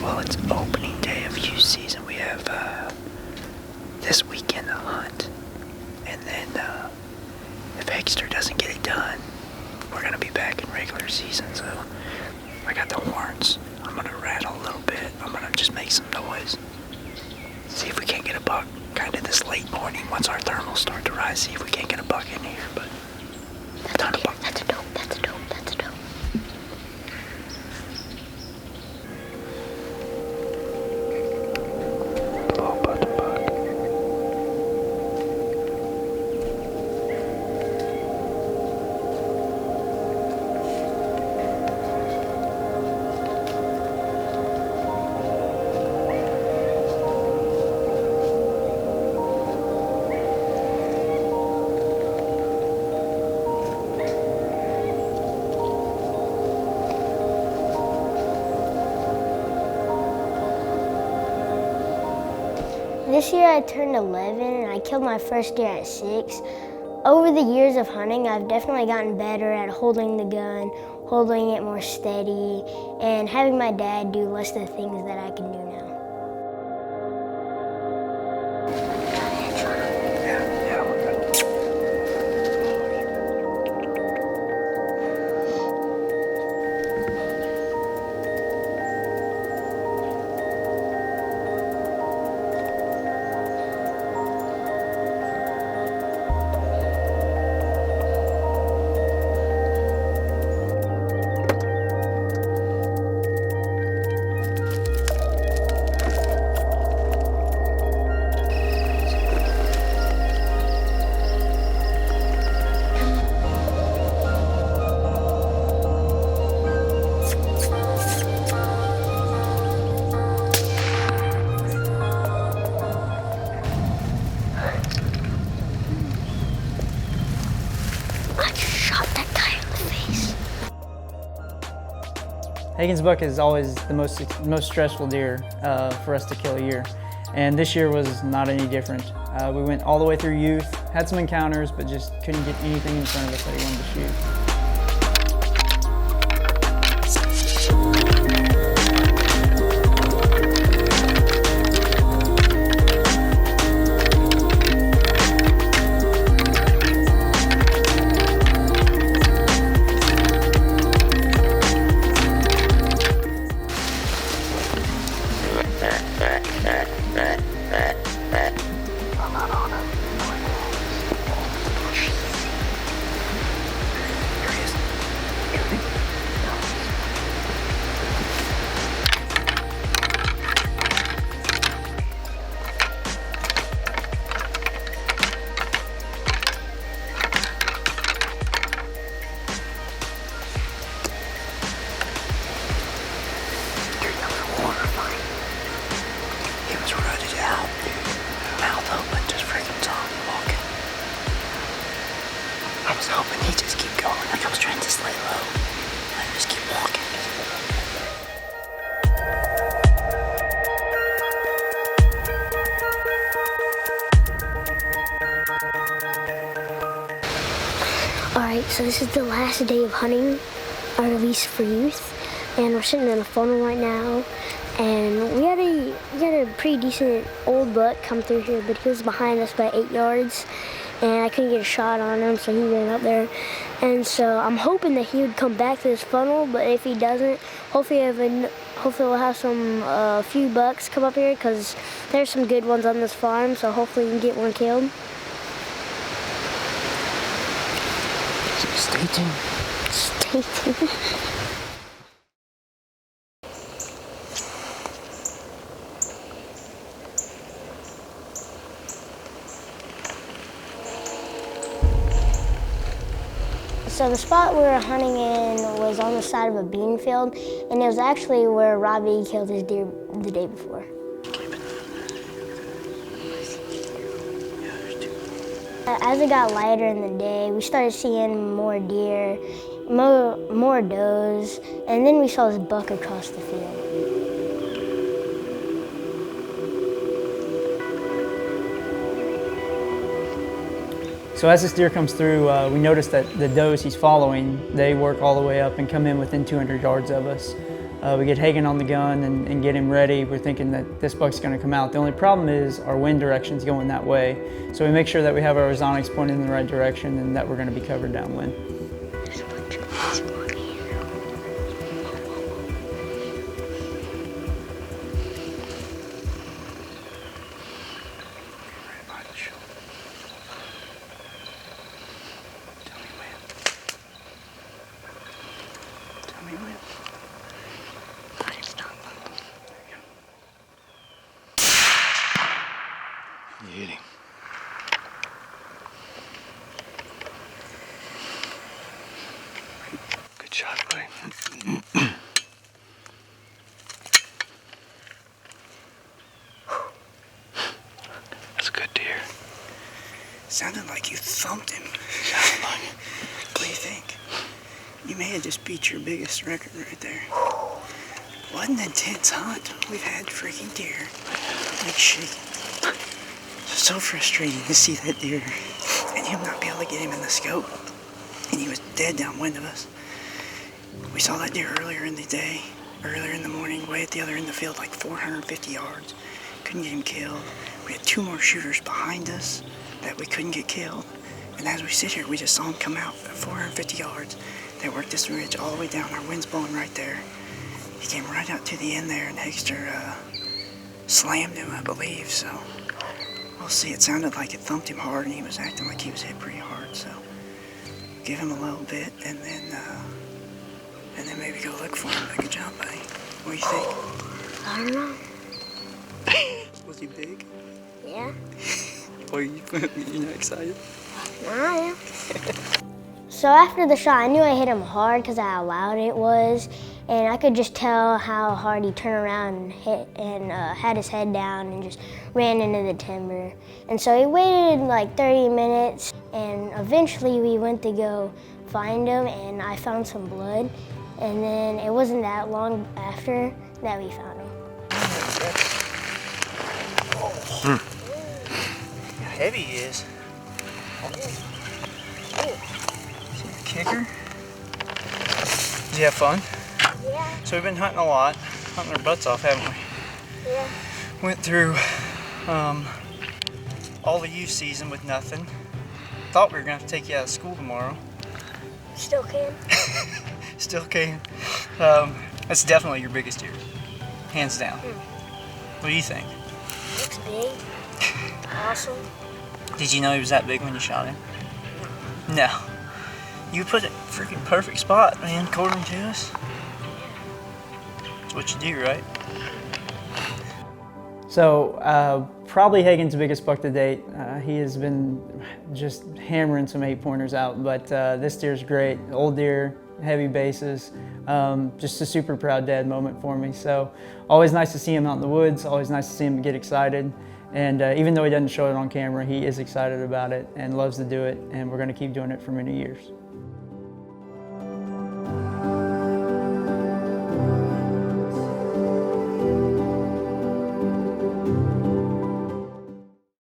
well, it's opening day of youth season. We have this weekend to hunt, and then if Exeter doesn't get it done, we're gonna be back in regular season. So I got the horns. I'm gonna rattle a little bit. I'm gonna just make some noise. See if we can't get a buck. Kind of this late morning, once our thermals start to rise. See if we can't get a buck in here. But That's okay. That's a dope. That's a dope. That's a dope. Blow about the buck. This year I turned 11 and I killed my first deer at 6. Over the years of hunting, I've definitely gotten better at holding the gun, holding it more steady, and having my dad do less of the things that I can do now. Hagen's buck is always the most stressful deer for us to kill a year, and this year was not any different. We went all the way through youth, had some encounters, but just couldn't get anything in front of us that he wanted to shoot. I was hoping he'd just keep going. Like I was trying to lay low. And just keep walking. Alright, so this is the last day of hunting, our release for youth. And we're sitting in a funnel right now. And we had a pretty decent old buck come through here, but he was behind us by 8 yards. And I couldn't get a shot on him, so he ran up there. And so I'm hoping that he would come back to this funnel, but if he doesn't, hopefully we'll have a few bucks come up here, because there's some good ones on this farm, so hopefully we can get one killed. Stay tuned. Stay tuned. So the spot we were hunting in was on the side of a bean field, and it was actually where Robbie killed his deer the day before. As it got lighter in the day, we started seeing more deer, more does, and then we saw this buck across the field. So as this deer comes through, we notice that the does he's following, they work all the way up and come in within 200 yards of us. we get Hagen on the gun and get him ready. We're thinking that this buck's going to come out. The only problem is our wind direction's going that way. So we make sure that we have our ozonics pointed in the right direction and that we're going to be covered downwind. Hitting. Good shot, buddy. That's a good deer. Sounded like you thumped him. Sounded like it. What do you think? You may have just beat your biggest record right there. What an intense hunt. We've had freaking deer. Like shaking. So frustrating to see that deer and him not be able to get him in the scope. And he was dead downwind of us. We saw that deer earlier in the day, earlier in the morning, way at the other end of the field, like 450 yards. Couldn't get him killed. We had 2 more shooters behind us that we couldn't get killed. And as we sit here, we just saw him come out at 450 yards. They worked this ridge all the way down. Our wind's blowing right there. He came right out to the end there, and Hegster slammed him, I believe, so. We'll see. It sounded like it thumped him hard, and he was acting like he was hit pretty hard. So give him a little bit, and then maybe go look for him. Good job, buddy. What do you think? I don't know. Was he big? Yeah. Or you're not excited? I am. So after the shot, I knew I hit him hard because of how loud it was, and I could just tell how hard he turned around and hit and had his head down and just ran into the timber. And so he waited like 30 minutes, and eventually we went to go find him, and I found some blood, and then it wasn't that long after that we found him. How heavy he is. See the kicker? Did you have fun? Yeah. So we've been hunting a lot, hunting our butts off, haven't we? Yeah. Went through all the youth season with nothing. Thought we were gonna have to take you out of school tomorrow. Still can. Still can. That's definitely your biggest deer, hands down. What do you think? Looks big. Awesome. Did you know he was that big when you shot him? No. You put it freaking perfect spot, man, according to us. That's what you do, right? So probably Hagen's biggest buck to date. He has been just hammering some 8-pointers out, but this deer's great. Old deer, heavy bases, just a super proud dad moment for me. So always nice to see him out in the woods, always nice to see him get excited. And even though he doesn't show it on camera, he is excited about it and loves to do it, and we're gonna keep doing it for many years.